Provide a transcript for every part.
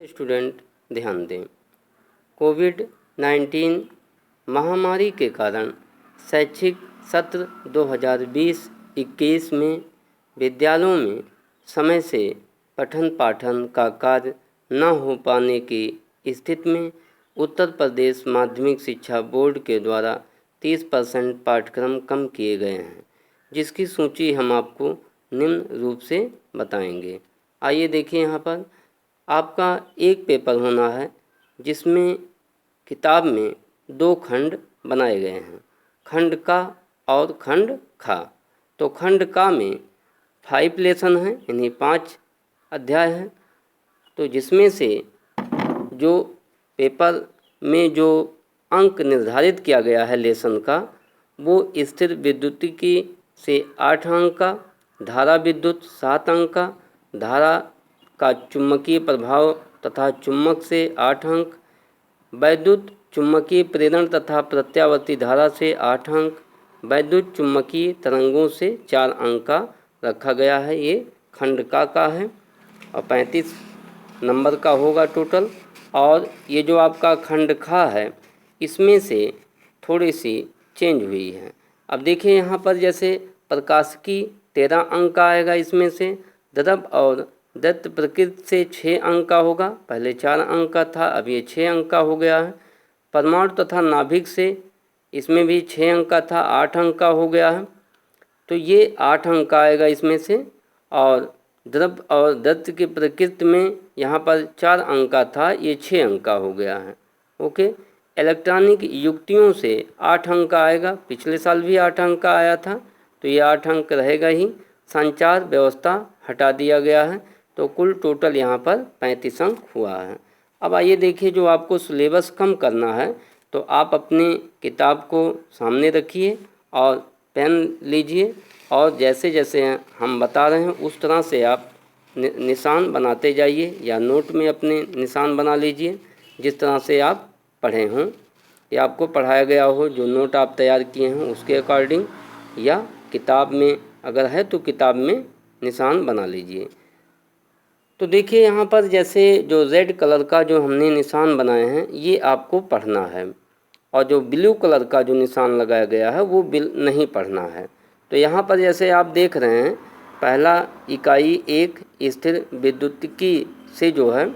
Student ध्यान दें। कोविड-19 महामारी के कारण शैक्षिक सत्र 2020-21 में विद्यालयों में समय से पठन पाठन का कार्य न हो पाने की स्थिति में उत्तर प्रदेश माध्यमिक शिक्षा बोर्ड के द्वारा 30% पाठ्यक्रम कम किए गए हैं, जिसकी सूची हम आपको निम्न रूप से बताएंगे। आइए देखिए, यहाँ पर आपका एक पेपर होना है जिसमें किताब में 2 खंड बनाए गए हैं, खंड का और खंड खा। तो खंड का में 5 लेसन हैं, यानी 5 अध्याय हैं। तो जिसमें से जो पेपर में जो अंक निर्धारित किया गया है लेसन का, वो स्थिर विद्युतिकी से 8 अंक का, धारा विद्युत 7 अंक का, धारा का चुंबकीय प्रभाव तथा चुंबक से 8 अंक, वैद्युत चुंबकीय प्रेरण तथा प्रत्यावर्ती धारा से 8 अंक, वैद्युत चुंबकीय तरंगों से 4 अंक का रखा गया है। ये खंड का है और 35 नंबर का होगा टोटल। और ये जो आपका खंड खा है, इसमें से थोड़ी सी चेंज हुई है। अब देखिए, यहाँ पर जैसे प्रकाशिकी 13 अंक का आएगा, इसमें से द्रव और दत्त प्रकृति से 6 अंक का होगा, पहले 4 अंक का था, अब ये 6 अंक का हो गया है। परमाणु तथा नाभिक से इसमें भी 6 अंक का था, 8 अंक का हो गया है। तो ये 8 अंक का आएगा इसमें से। और द्रव और दत्त की प्रकृति में यहाँ पर 4 अंक का था, ये 6 अंक का हो गया है। ओके। इलेक्ट्रॉनिक युक्तियों से 8 अंक का आएगा, पिछले साल भी 8 अंक का आया था, तो ये 8 अंक रहेगा ही। संचार व्यवस्था हटा दिया गया है, तो कुल टोटल यहाँ पर 35 अंक हुआ है। अब आइए देखिए, जो आपको सिलेबस कम करना है, तो आप अपने किताब को सामने रखिए और पेन लीजिए, और जैसे जैसे हम बता रहे हैं उस तरह से आप निशान बनाते जाइए, या नोट में अपने निशान बना लीजिए जिस तरह से आप पढ़े हों या आपको पढ़ाया गया हो। जो नोट आप तैयार किए हैं उसके अकॉर्डिंग, या किताब में अगर है तो किताब में निशान बना लीजिए। तो देखिए, यहाँ पर जैसे जो रेड कलर का जो हमने निशान बनाए हैं, ये आपको पढ़ना है, और जो ब्लू कलर का जो निशान लगाया गया है वो नहीं पढ़ना है। तो यहाँ पर जैसे आप देख रहे हैं, पहला इकाई 1 स्थिर विद्युतिकी से जो है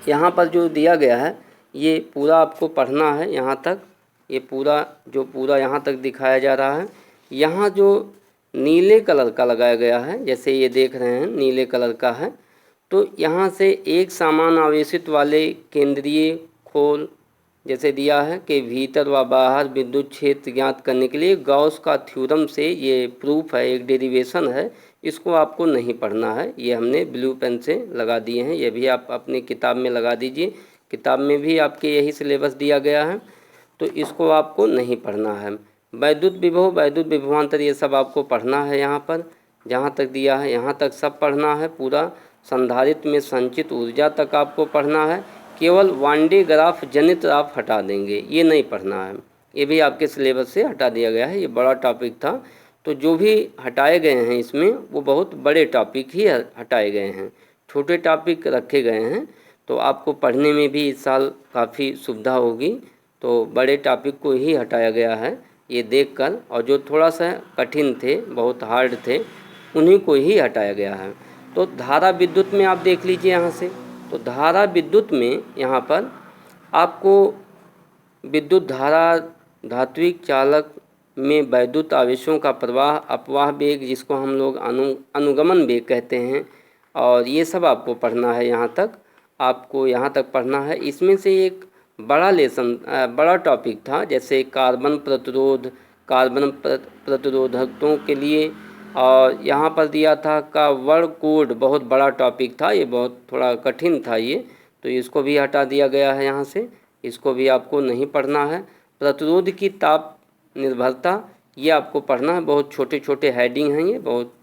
यहाँ पर जो दिया गया है, ये पूरा आपको पढ़ना है यहाँ तक। ये पूरा यहाँ तक दिखाया जा रहा है। यहाँ जो नीले कलर का लगाया गया है, जैसे ये देख रहे हैं नीले कलर का है, तो यहाँ से एक समान आवेशित वाले केंद्रीय खोल जैसे दिया है कि भीतर व बाहर विद्युत क्षेत्र ज्ञात करने के लिए गॉस का थ्योरम से, ये प्रूफ है, एक डेरिवेशन है, इसको आपको नहीं पढ़ना है। ये हमने ब्लू पेन से लगा दिए हैं, ये भी आप अपनी किताब में लगा दीजिए। किताब में भी आपके यही सिलेबस दिया गया है, तो इसको आपको नहीं पढ़ना है। वैद्युत विभव, वैद्युत विभवांतर, ये सब आपको पढ़ना है। यहाँ पर जहाँ तक दिया है यहाँ तक सब पढ़ना है पूरा। संधारित्र में संचित ऊर्जा तक आपको पढ़ना है। केवल वांडे ग्राफ जनित आप हटा देंगे, ये नहीं पढ़ना है। ये भी आपके सिलेबस से हटा दिया गया है, ये बड़ा टॉपिक था। तो जो भी हटाए गए हैं इसमें, वो बहुत बड़े टॉपिक ही हटाए गए हैं, छोटे टॉपिक रखे गए हैं। तो आपको पढ़ने में भी इस साल काफ़ी सुविधा होगी। तो बड़े टॉपिक को ही हटाया गया है ये देखकर, और जो थोड़ा सा कठिन थे, बहुत हार्ड थे, उन्हीं को ही हटाया गया है। तो धारा विद्युत में आप देख लीजिए यहाँ से। तो धारा विद्युत में यहाँ पर आपको विद्युत धारा, धात्विक चालक में वैद्युत आवेशों का प्रवाह, अपवाह वेग, जिसको हम लोग अनुगमन वेग कहते हैं, और ये सब आपको पढ़ना है। यहाँ तक आपको यहाँ तक पढ़ना है। इसमें से एक बड़ा टॉपिक था, जैसे कार्बन प्रतिरोध, कार्बन प्रतिरोधकों के लिए, और यहाँ पर दिया था का वर्ड कोड, बहुत बड़ा टॉपिक था, ये बहुत थोड़ा कठिन था ये, तो इसको भी हटा दिया गया है यहाँ से, इसको भी आपको नहीं पढ़ना है। प्रतिरोध की ताप निर्भरता, ये आपको पढ़ना है। बहुत छोटे छोटे हेडिंग हैं, ये बहुत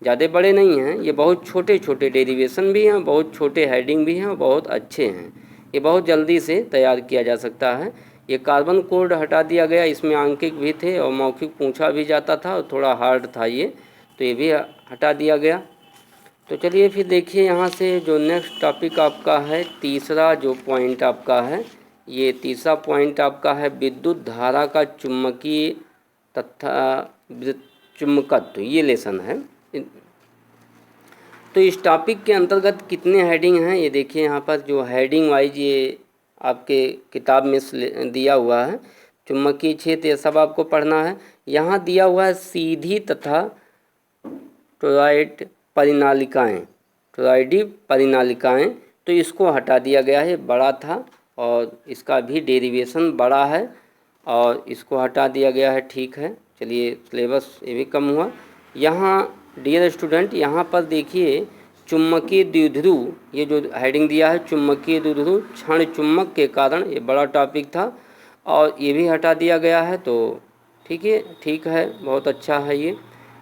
ज़्यादा बड़े नहीं हैं, ये बहुत छोटे छोटे डेरिवेशन भी हैं, बहुत छोटे हेडिंग भी हैं, बहुत अच्छे हैं, ये बहुत जल्दी से तैयार किया जा सकता है। ये कार्बन कोड हटा दिया गया, इसमें आंकिक भी थे और मौखिक पूछा भी जाता था, और थोड़ा हार्ड था ये, तो ये भी हटा दिया गया। तो चलिए फिर देखिए यहाँ से जो नेक्स्ट टॉपिक आपका है, तीसरा जो पॉइंट आपका है, ये तीसरा पॉइंट आपका है विद्युत धारा का चुंबकीय तथा चुंबकत्व, ये लेसन है। तो इस टॉपिक के अंतर्गत कितने हेडिंग हैं ये देखिए, यहाँ पर जो हेडिंग वाइज ये आपके किताब में दिया हुआ है, चुंबकीय क्षेत्र, ये सब आपको पढ़ना है। यहाँ दिया हुआ है सीधी तथा टोरॉइड परिनालिकाएँ, टोरॉइडी परिनालिकाएँ, तो इसको हटा दिया गया है, बड़ा था और इसका भी डेरिवेशन बड़ा है और इसको हटा दिया गया है। ठीक है, चलिए सिलेबस ये भी कम हुआ। यहाँ डियर स्टूडेंट, यहाँ पर देखिए चुंबकीय द्विध्रुव, ये जो हेडिंग दिया है चुंबकीय द्विध्रुव क्षण चुंबक के कारण, ये बड़ा टॉपिक था और ये भी हटा दिया गया है। तो ठीक है, बहुत अच्छा है, ये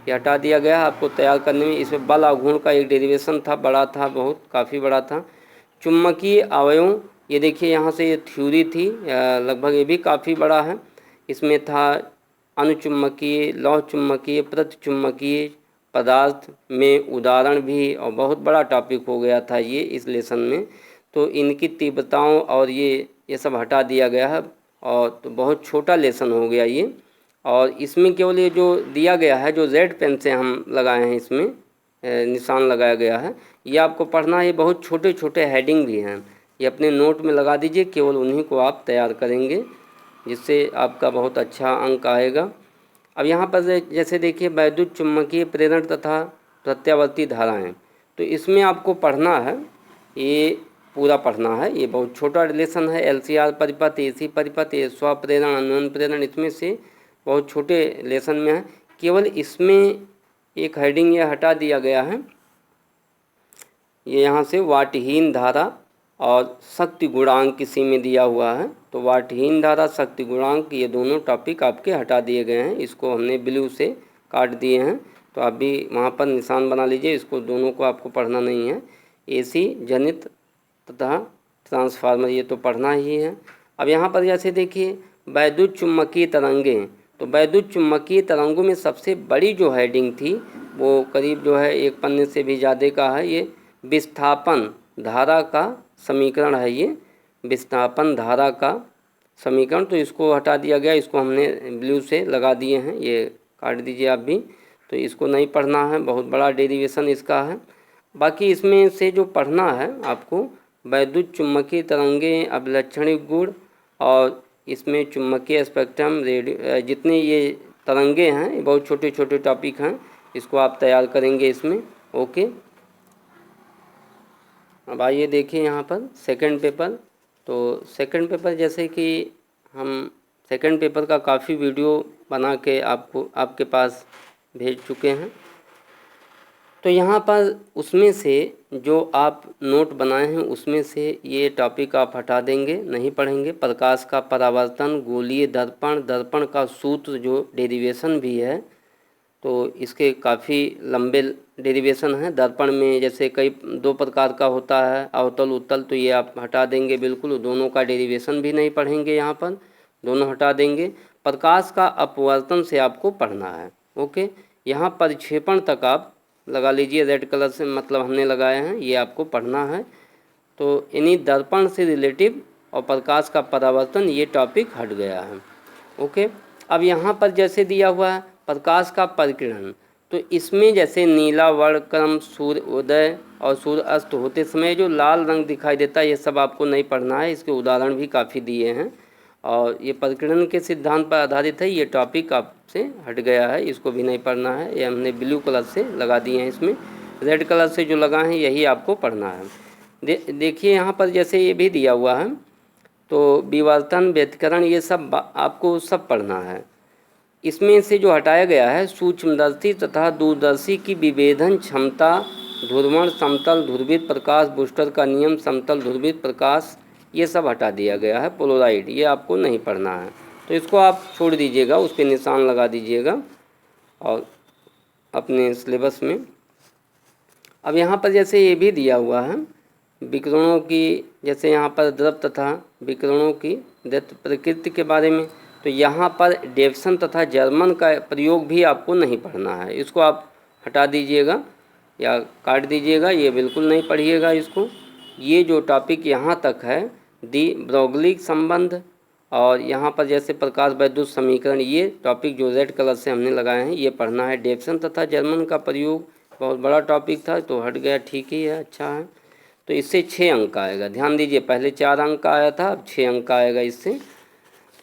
हटा दिया गया आपको तैयार करने में। इसमें बल अवगुण का एक डेरिवेशन था, बड़ा था, बहुत काफ़ी बड़ा था। चुंबकीय अवयव, ये देखिए यहाँ से ये थ्योरी थी लगभग, ये भी काफ़ी बड़ा है। इसमें था अनुचुंबकीय, लौह चुंबकीय, प्रतिचुंबकीय पदार्थ में उदाहरण भी, और बहुत बड़ा टॉपिक हो गया था ये इस लेसन में। तो इनकी तीव्रताओं और ये सब हटा दिया गया है और तो बहुत छोटा लेसन हो गया ये। और इसमें केवल ये जो दिया गया है, जो रेड पेन से हम लगाए हैं, इसमें निशान लगाया गया है, ये आपको पढ़ना है। ये बहुत छोटे छोटे हेडिंग भी हैं, ये अपने नोट में लगा दीजिए, केवल उन्हीं को आप तैयार करेंगे, जिससे आपका बहुत अच्छा अंक आएगा। अब यहाँ पर जैसे देखिए वैद्युत चुम्बकीय प्रेरण तथा प्रत्यावर्ती धाराएं, तो इसमें आपको पढ़ना है, ये पूरा पढ़ना है। ये बहुत छोटा रिलेशन है, LCR परिपथ, AC परिपथ, ये स्वप्रेरण अन्वयन प्रेरण, इसमें से बहुत छोटे लेसन में है। केवल इसमें एक हेडिंग ये हटा दिया गया है, ये यहाँ से वाटहीन धारा और शक्ति गुणांक इसी में दिया हुआ है। तो वाटहीन धारा, शक्ति गुणांक, ये दोनों टॉपिक आपके हटा दिए गए हैं, इसको हमने ब्लू से काट दिए हैं। तो आप भी वहाँ पर निशान बना लीजिए, इसको दोनों को आपको पढ़ना नहीं है। AC जनित तथा ट्रांसफार्मर, ये तो पढ़ना ही है। अब यहाँ पर जैसे देखिए वैद्युत चुम्बकीय तरंगें, तो वैद्युत चुम्बकीय तरंगों में सबसे बड़ी जो हेडिंग थी वो करीब जो है एक पन्ने से भी ज़्यादा का है, ये विस्थापन धारा का समीकरण है, ये विस्थापन धारा का समीकरण। तो इसको हटा दिया गया, इसको हमने ब्लू से लगा दिए हैं, ये काट दीजिए आप भी। तो इसको नहीं पढ़ना है, बहुत बड़ा डेरिवेशन इसका है। बाकी इसमें से जो पढ़ना है आपको, वैद्युत चुम्बकीय तरंगें, अभिलक्षणिक गुण, और इसमें चुम्बकीय स्पेक्ट्रम, रेडियो, जितने ये तरंगे हैं, ये बहुत छोटे छोटे टॉपिक हैं, इसको आप तैयार करेंगे इसमें। ओके, अब आइए देखिए यहाँ पर सेकंड पेपर। तो सेकंड पेपर जैसे कि हम सेकंड पेपर का काफ़ी वीडियो बना के आपके पास भेज चुके हैं। तो यहाँ पर उसमें से जो आप नोट बनाए हैं उसमें से ये टॉपिक आप हटा देंगे, नहीं पढ़ेंगे। प्रकाश का परावर्तन, गोलीय दर्पण, दर्पण का सूत्र जो डेरिवेशन भी है, तो इसके काफ़ी लंबे डेरिवेशन हैं। दर्पण में जैसे कई दो प्रकार का होता है, अवतल उत्तल, तो ये आप हटा देंगे बिल्कुल, दोनों का डेरिवेशन भी नहीं पढ़ेंगे, यहाँ पर दोनों हटा देंगे। प्रकाश का अपवर्तन से आपको पढ़ना है। ओके, यहाँ परिक्षेपण तक आप लगा लीजिए, रेड कलर से मतलब हमने लगाए हैं, ये आपको पढ़ना है। तो यानी दर्पण से रिलेटिव और प्रकाश का परावर्तन, ये टॉपिक हट गया है। ओके, अब यहाँ पर जैसे दिया हुआ है प्रकाश का परिकिरण, तो इसमें जैसे नीला वर्णक्रम, सूर्य उदय और सूर्य अस्त होते समय जो लाल रंग दिखाई देता है, ये सब आपको नहीं पढ़ना है, इसके उदाहरण भी काफ़ी दिए हैं और ये परिकिरण के सिद्धांत पर आधारित है। ये टॉपिक आपसे हट गया है, इसको भी नहीं पढ़ना है, ये हमने ब्लू कलर से लगा दिए हैं, इसमें रेड कलर से जो लगा है यही आपको पढ़ना है। देखिए यहाँ पर जैसे ये भी दिया हुआ है, तो विवर्तन, व्यतिकरण, ये सब आपको सब पढ़ना है। इसमें से जो हटाया गया है, सूक्ष्मदर्शी तथा दूरदर्शी की विभेदन क्षमता, ध्रुवण, समतल ध्रुवित प्रकाश, बूस्टर का नियम, समतल ध्रुवित प्रकाश, ये सब हटा दिया गया है। पोलराइड, ये आपको नहीं पढ़ना है, तो इसको आप छोड़ दीजिएगा, उस पर निशान लगा दीजिएगा और अपने सिलेबस में। अब यहाँ पर जैसे ये भी दिया हुआ है विकिरणों की, जैसे यहाँ पर द्रव तथा विकिरणों की दत्त प्रकृति के बारे में, तो यहाँ पर डेविसन तथा जर्मन का प्रयोग भी आपको नहीं पढ़ना है, इसको आप हटा दीजिएगा। या काट दीजिएगा, ये बिल्कुल नहीं पढ़िएगा इसको। ये जो टॉपिक यहाँ तक है दी ब्रोगलिक संबंध और यहाँ पर जैसे प्रकाश वैद्युत समीकरण, ये टॉपिक जो रेड कलर से हमने लगाए हैं ये पढ़ना है। डेक्सन तथा जर्मन का प्रयोग बहुत बड़ा टॉपिक था तो हट गया, ठीक ही है, अच्छा है। तो इससे 6 अंक आएगा, ध्यान दीजिए, पहले 4 अंक का आया था, अब 6 अंक का आएगा इससे।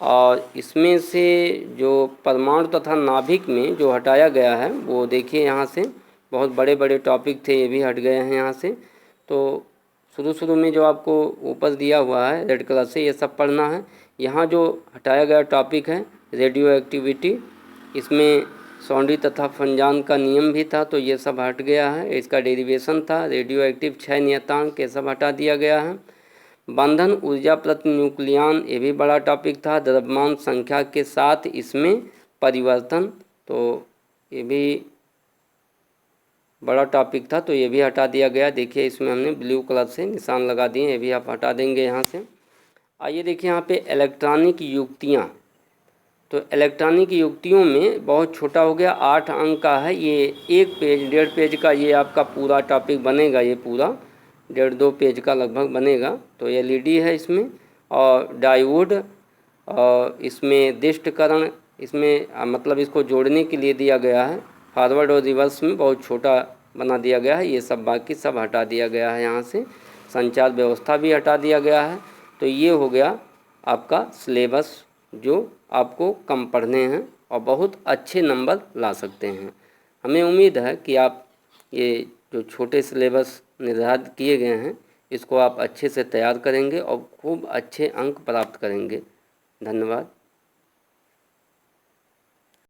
और इसमें से जो परमाणु तथा नाभिक में जो हटाया गया है वो देखिए, यहाँ से बहुत बड़े बड़े टॉपिक थे, ये भी हट गए हैं यहाँ से। तो शुरू में जो आपको ऊपर दिया हुआ है रेड कलर से, ये सब पढ़ना है। यहाँ जो हटाया गया टॉपिक है रेडियो एक्टिविटी, इसमें सौंडी तथा फंजान का नियम भी था तो ये सब हट गया है। इसका डेरिवेशन था, रेडियो एक्टिव 6 नियतांक, ये सब हटा दिया गया है। बंधन ऊर्जा प्रति न्यूक्लियन, ये भी बड़ा टॉपिक था। द्रव्यमान संख्या के साथ इसमें परिवर्तन, तो ये भी बड़ा टॉपिक था तो ये भी हटा दिया गया। देखिए इसमें हमने ब्लू कलर से निशान लगा दिए, ये भी आप हटा देंगे यहाँ से। आइए देखिए यहाँ पे इलेक्ट्रॉनिक युक्तियाँ। तो इलेक्ट्रॉनिक युक्तियों में बहुत छोटा हो गया, 8 अंक का है ये, 1 पेज 1.5 पेज का ये आपका पूरा टॉपिक बनेगा, ये पूरा 1.5-2 पेज का लगभग बनेगा। तो एलईडी है इसमें और डायोड, और इसमें दिष्टकरण, इसमें मतलब इसको जोड़ने के लिए दिया गया है। फॉरवर्ड और रिवर्स में बहुत छोटा बना दिया गया है, ये सब बाकी सब हटा दिया गया है यहाँ से। संचार व्यवस्था भी हटा दिया गया है। तो ये हो गया आपका सिलेबस जो आपको कम पढ़ने हैं और बहुत अच्छे नंबर ला सकते हैं। हमें उम्मीद है कि आप ये जो छोटे सिलेबस निर्धारित किए गए हैं इसको आप अच्छे से तैयार करेंगे और खूब अच्छे अंक प्राप्त करेंगे। धन्यवाद।